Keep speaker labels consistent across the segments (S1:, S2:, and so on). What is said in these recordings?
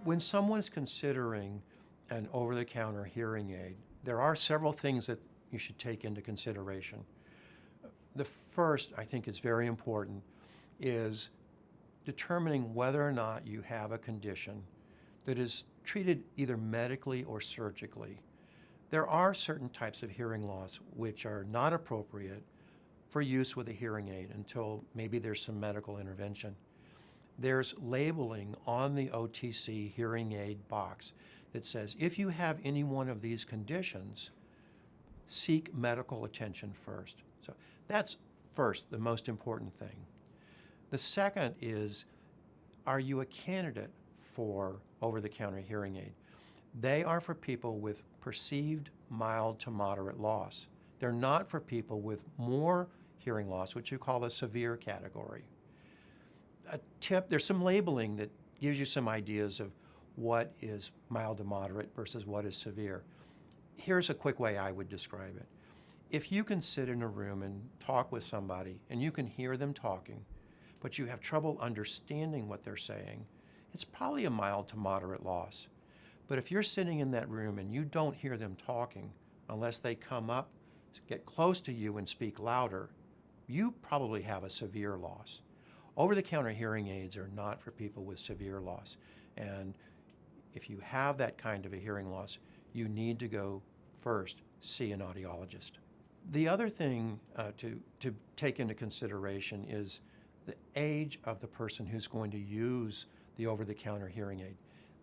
S1: When someone's considering an over-the-counter hearing aid, there are several things that you should take into consideration. The first, I think, is very important, is determining whether or not you have a condition that is treated either medically or surgically. There are certain types of hearing loss which are not appropriate for use with a hearing aid until maybe there's some medical intervention. There's labeling on the OTC hearing aid box that says if you have any one of these conditions, seek medical attention first. So that's first, the most important thing. The second is, are you a candidate for over-the-counter hearing aid? They are for people with perceived mild to moderate loss. They're not for people with more hearing loss, which you call the severe category. A tip, there's some labeling that gives you some ideas of what is mild to moderate versus what is severe. Here's a quick way I would describe it. If you can sit in a room and talk with somebody and you can hear them talking, but you have trouble understanding what they're saying, it's probably a mild to moderate loss. But if you're sitting in that room and you don't hear them talking, unless they come up, get close to you and speak louder, you probably have a severe loss. Over-the-counter hearing aids are not for people with severe loss. And if you have that kind of a hearing loss, you need to go first see an audiologist. The other thing to take into consideration is the age of the person who's going to use the over-the-counter hearing aid.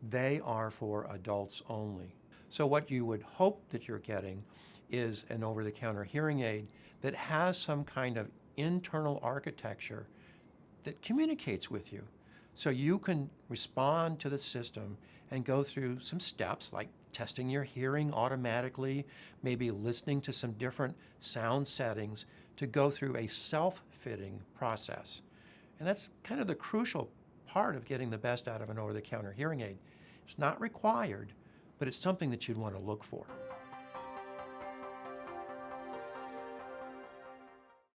S1: They are for adults only. So what you would hope that you're getting is an over-the-counter hearing aid that has some kind of internal architecture that communicates with you. So you can respond to the system and go through some steps like testing your hearing automatically, maybe listening to some different sound settings to go through a self-fitting process. And that's kind of the crucial part of getting the best out of an over-the-counter hearing aid. It's not required, but it's something that you'd want to look for.